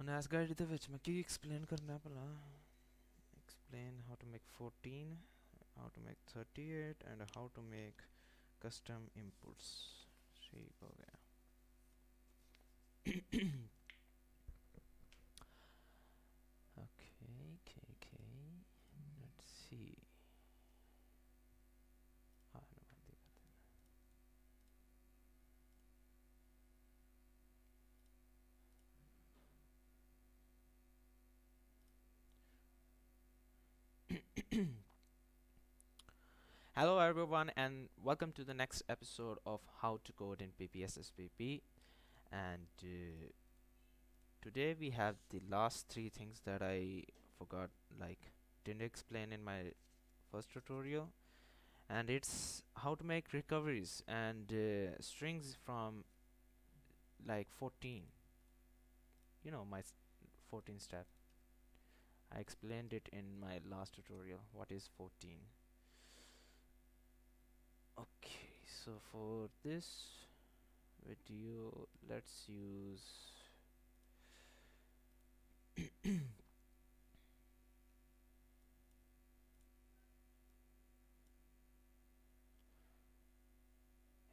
NAS guide the which मैं की explain करना पड़ा. Explain how to make 14, how to make 38, and how to make custom inputs. ठीक हो गया. Okay. Let's see. बंदी करते हैं. Hello everyone and welcome to the next episode of How to Code in ppsspp. And today we have the last three things that I forgot, like didn't explain in my first tutorial, and it's how to make recoveries and strings from like 14, my 14 step. I explained it in my last tutorial what is 14. Okay, so for this video let's use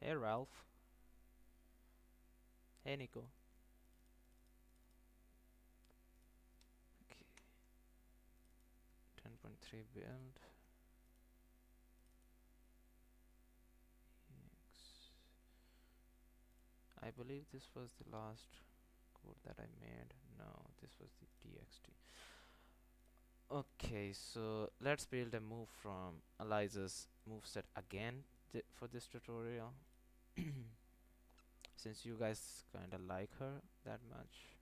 hey Ralph. Hey Nico. Okay, 10.3 build. I believe this was the last code that I made. No, this was the txt. Okay, so let's build a move from Eliza's moveset again for this tutorial. Since you guys kinda like her that much.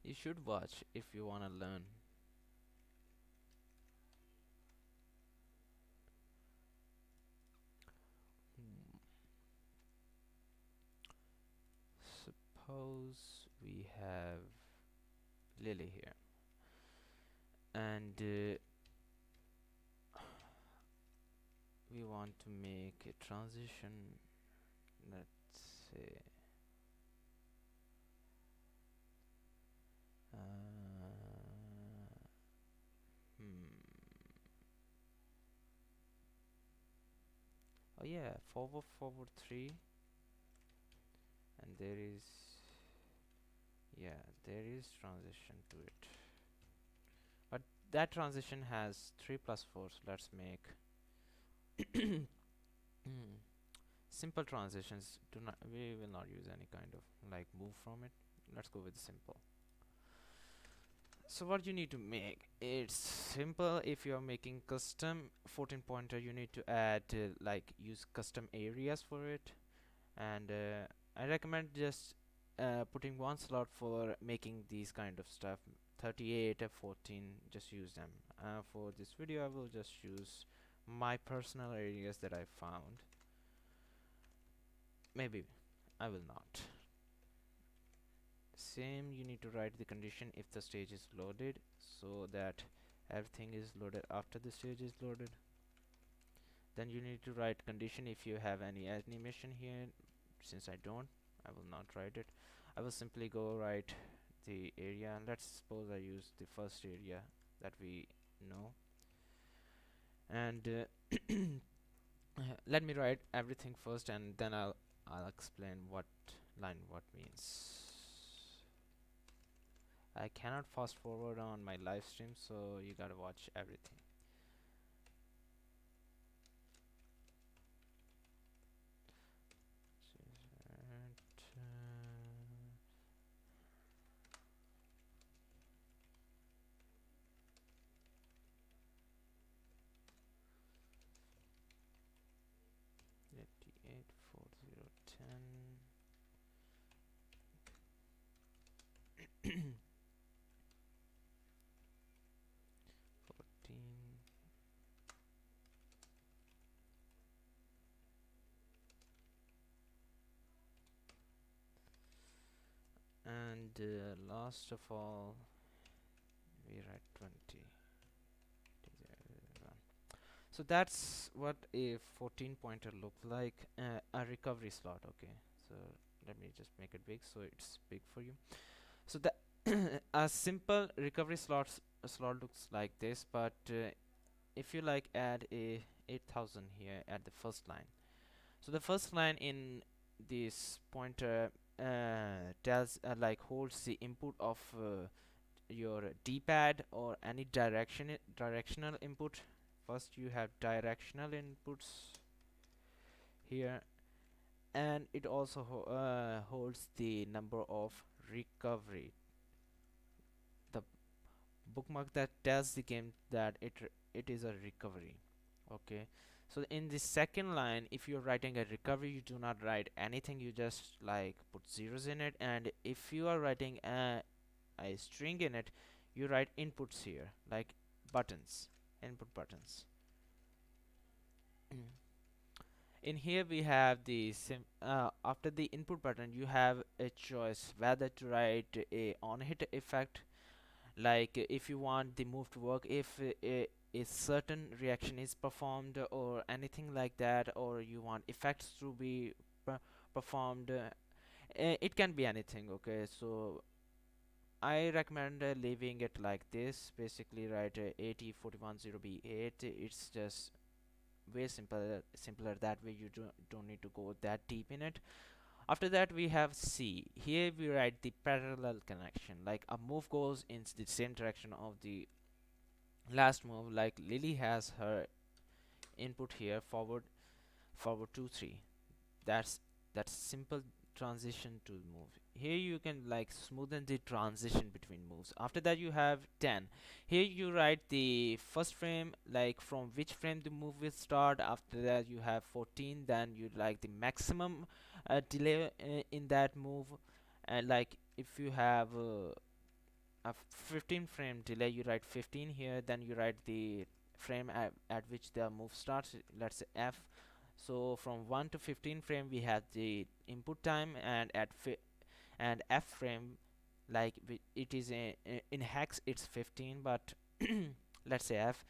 You should watch if you wanna learn. Suppose we have Lily here, and we want to make a transition. Let's say oh yeah, forward 3, and there is transition to it, but that transition has 3 plus 4, so let's make simple transitions. We will not use any kind of like move from it. Let's go with simple. So what you need to make, it's simple. If you're making custom 14 pointer, you need to add like use custom areas for it, and I recommend just putting one slot for making these kind of stuff. 38 or 14, just use them. For this video I will just use my personal areas that I found. Maybe I will not. Same, you need to write the condition if the stage is loaded, so that everything is loaded after the stage is loaded. Then you need to write condition if you have any animation here. Since I don't, I will not write it. I will simply go write the area, and let's suppose I use the first area that we know, and let me write everything first, and then I'll explain what line what means. I cannot fast forward on my live stream, so you gotta watch everything. And last of all, we write 20. So So that's what a 14 pointer look like, a recovery slot. Okay, so let me just make it big so it's big for you. So the a simple recovery slot looks like this, but if you like add a 8000 here at the first line. So the first line in this pointer tells like holds the input of your D-pad or any directional input. First you have directional inputs here, and it also holds the number of recovery, the bookmark that tells the game that it is a recovery. Okay, so in the second line, if you're writing a recovery, you do not write anything, you just like put zeros in it. And if you are writing a string in it, you write inputs here like buttons, input buttons. In here we have the after the input button you have a choice whether to write a on hit effect, like if you want the move to work if a certain reaction is performed or anything like that, or you want effects to be performed. It can be anything. Okay, so I recommend leaving it like this. Basically write 80410B8. It's just way simpler that way. You don't need to go that deep in it. After that we have C. Here we write the parallel connection, like a move goes in the same direction of the last move, like Lily has her input here forward 2 3. That's simple transition to move. Here you can like smoothen the transition between moves. After that you have 10. Here you write the first frame, like from which frame the move will start. After that you have 14, then you like the maximum delay in that move. And like if you have a 15 frame delay, you write 15 here, then you write the frame at which the move starts, let's say F. So from 1 to 15 frame we have the input time, and and F frame, like it is in hex it's 15, but let's say F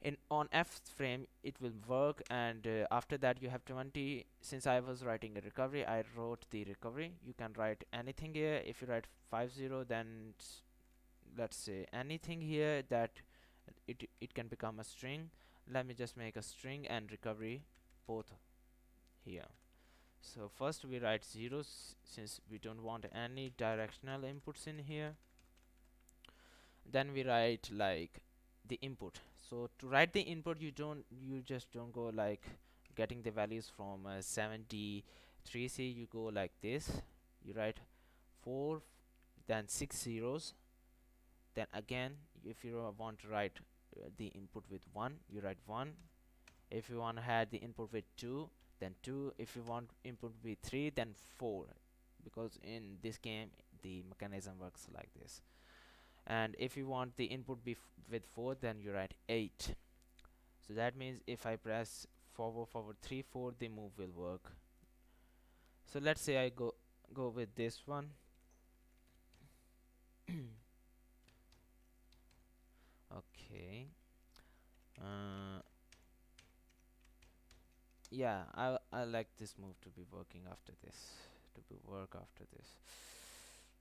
in on F frame it will work. And after that you have 20. Since I was writing a recovery, I wrote the recovery. You can write anything here. If you write 50, then let's say anything here that it can become a string. Let me just make a string and recovery both here. So first we write zeros since we don't want any directional inputs in here. Then we write like the input. So to write the input, you just don't go like getting the values from 73C. You go like this. You write 4, then 6 zeros. Then again, if you want to write the input with 1, you write 1. If you want to have the input with 2, then 2. If you want input with 3, then 4, because in this game the mechanism works like this. And if you want the input be with 4, then you write 8. So that means if I press forward 3 4, the move will work. So let's say I go with this one. Okay. Yeah, I like this move to be working after this, after this.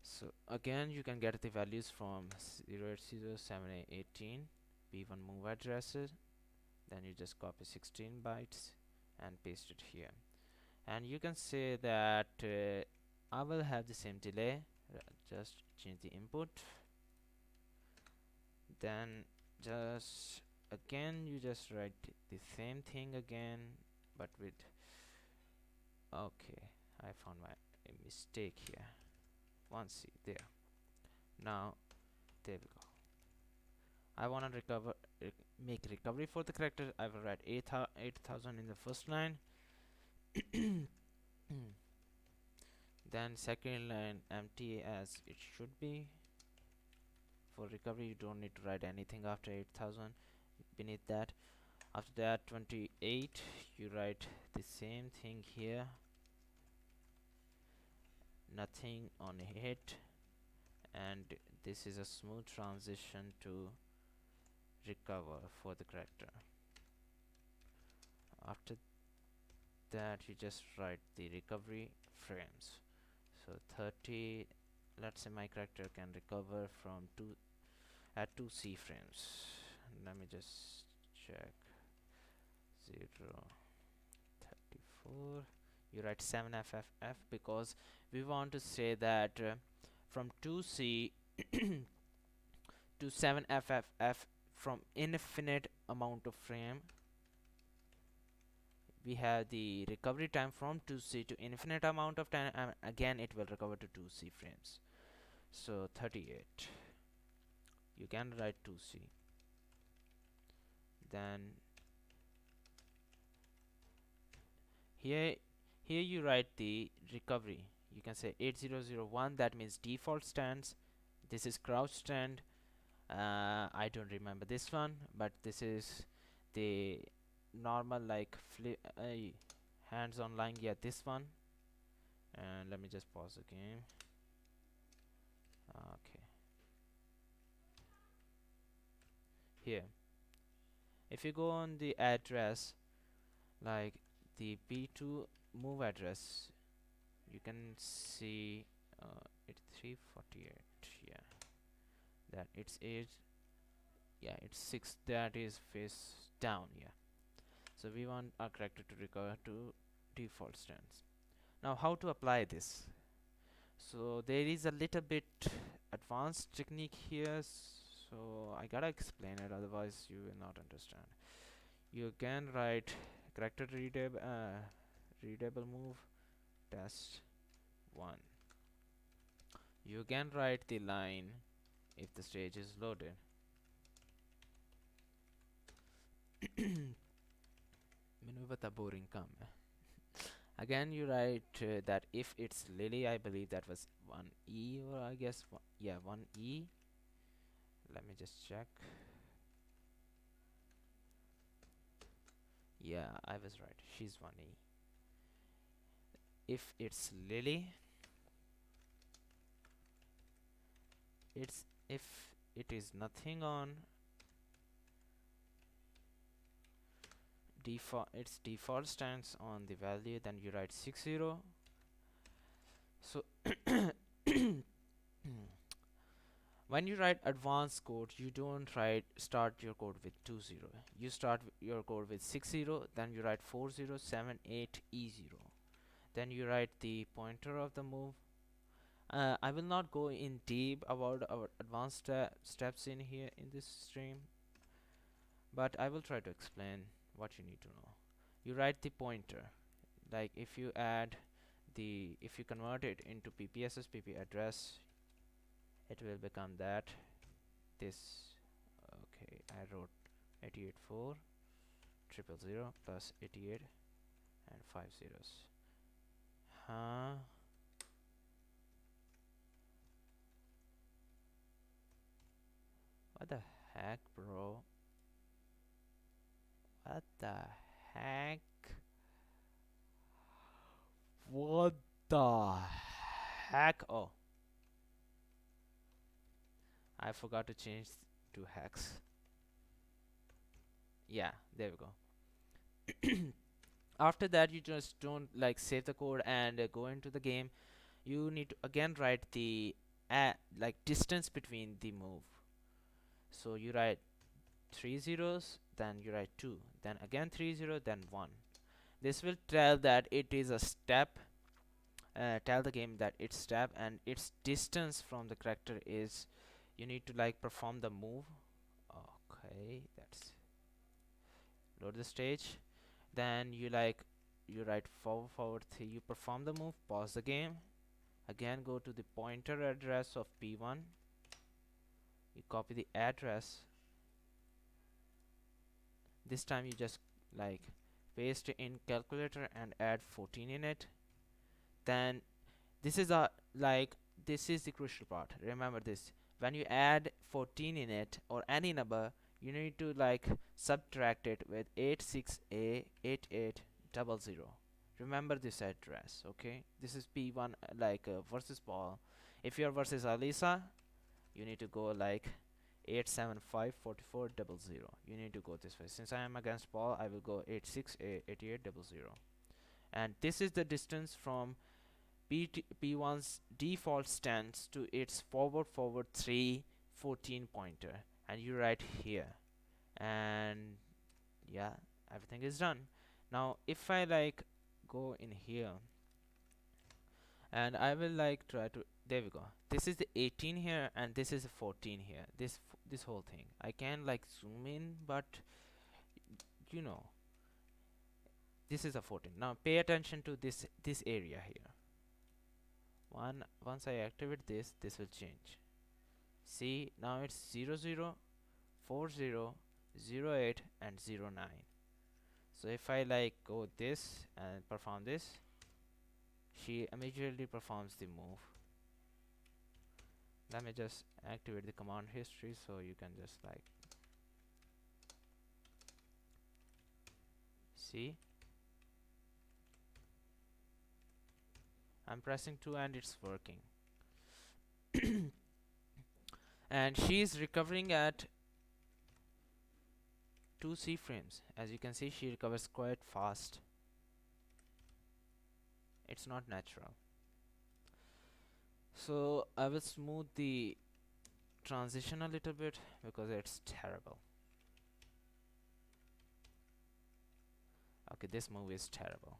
So again, you can get the values from 080 7818 B1 move addresses. Then you just copy 16 bytes and paste it here. And you can say that I will have the same delay. Just change the input. Then just again you just write the same thing again, but with okay, I found my mistake here. 1C there. Now there we go. I want to make recovery for the character. I will write 8000 in the first line. Then second line empty as it should be. For recovery you don't need to write anything after 8000 beneath that. After that 28, you write the same thing here, nothing on hit, and this is a smooth transition to recover for the character. After that you just write the recovery frames. So 30, let's say my character can recover from 2 at 2C frames. Let me just check. 0 34, you write 7FFF because we want to say that from 2C to 7FFF, from infinite amount of frame, we have the recovery time from 2C to infinite amount of time, and again it will recover to 2C frames. So 38, you can write 2C, then here you write the recovery. You can say 8001, that means default stands. This is crouch stand. I don't remember this one, but this is the normal like flip hands on line. Yeah, this one. And let me just pause the game. Okay, here if you go on the address, like the P2 move address, you can see it's 348. Yeah, that it's 8. Yeah, it's 6, that is face down. Yeah, so we want our character to recover to default stance. Now how to apply this? So there is a little bit advanced technique here, so I gotta explain it, otherwise you will not understand. You can write character readable move test 1. You can write the line if the stage is loaded. मैंने बता boring काम है. Again you write that if it's Lily, I believe that was 1E, or I guess yeah, 1E. Let me just check. Yeah, I was right, she's 1E. If it's Lily, if it is nothing on its default stance on the value, then you write 60. So when you write advanced code, you don't start your code with 20. You start your code with 60, then you write 4078E0. Then you write the pointer of the move. I will not go in deep about our advanced steps in here in this stream, but I will try to explain what you need to know. You write the pointer, like if you convert it into ppsspp address, it will become that this. Okay, I wrote 884 000 plus 88 and 5 zeros. What the heck, bro? What the heck? What the heck? Oh, I forgot to change to hex. Yeah, there we go. After that, you just don't like save the code and go into the game. You need to again write the like distance between the move. So you write 3 zeros, then you write 2, then again 3 0, then 1. This will tell that it is a step. Tell the game that it's step, and its distance from the character is, you need to like perform the move. Okay, that's load the stage. Then you write forward 3, you perform the move, pause the game, again go to the pointer address of P1, you copy the address. This time you just like paste it in calculator and add 14 in it. Then this is the crucial part. Remember this, when you add 14 in it or any number, you need to like subtract it with 86A8800. Remember this address, okay? This is P1 versus Paul. If you're versus Alisa, you need to go like 8754400. You need to go this way. Since I am against ball, I will go 868800. And this is the distance from P1's default stance to its forward 3 14 pointer, and you write here. And yeah, everything is done. Now if I like go in here and I will like try to, there we go, this is the 18 here and this is the 14 here, this whole thing I can like zoom in, but you know, this is a 14. Now pay attention to this area here. Once I activate this will change. See, now it's 00 40 08 and 09. So if I like go this and perform this, she immediately performs the move. Let me just activate the command history so you can just like see. I'm pressing 2 and it's working. And she is recovering at 2C frames. As you can see, she recovers quite fast. It's not natural. So I will smooth the transition a little bit because it's terrible. Okay, this move is terrible.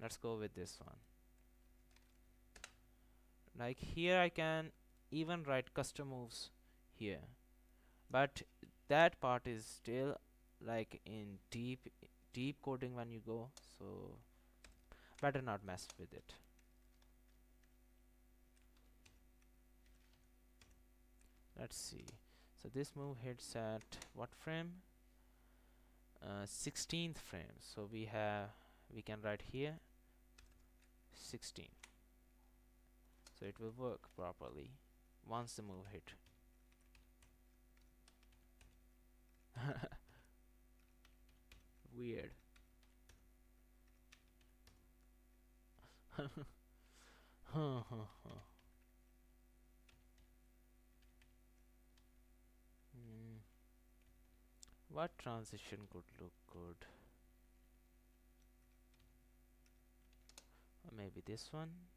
Let's go with this one. Like here I can even write custom moves here, but that part is still like in deep coding when you go, so better not mess with it. Let's see. So this move hits at what frame? 16th frame. So we can write here 16. So it will work properly once the move hit. Weird. What transition could look good? Or maybe this one.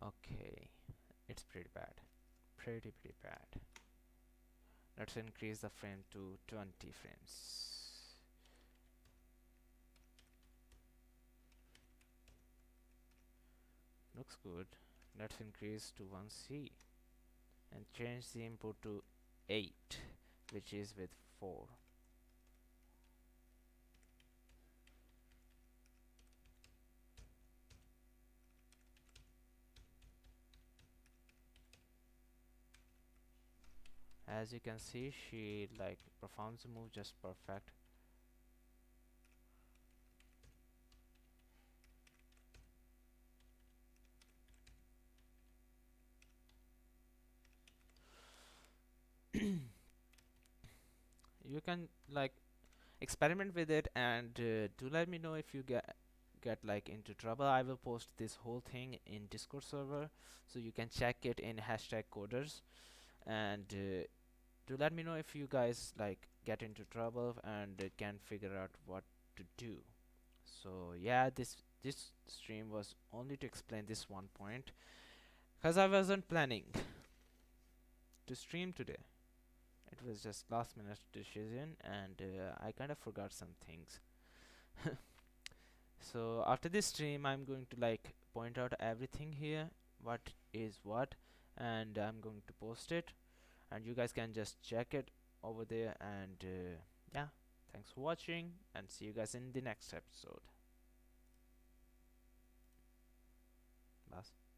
Okay, it's pretty bad. Pretty bad. Let's increase the frame to 20 frames. Looks good. Let's increase to 1C and change the input to 8, which is with 4. As you can see, she like performs the move just perfect. You can like experiment with it and do let me know if you get like into trouble. I will post this whole thing in Discord server so you can check it in #coders, and do let me know if you guys like get into trouble and can figure out what to do. So yeah, this stream was only to explain this one point, because I wasn't planning to stream today. It was just last minute decision, and I kind of forgot some things. So after this stream I'm going to like point out everything here, what is what, and I'm going to post it, and you guys can just check it over there. And yeah, thanks for watching, and see you guys in the next episode. Bye.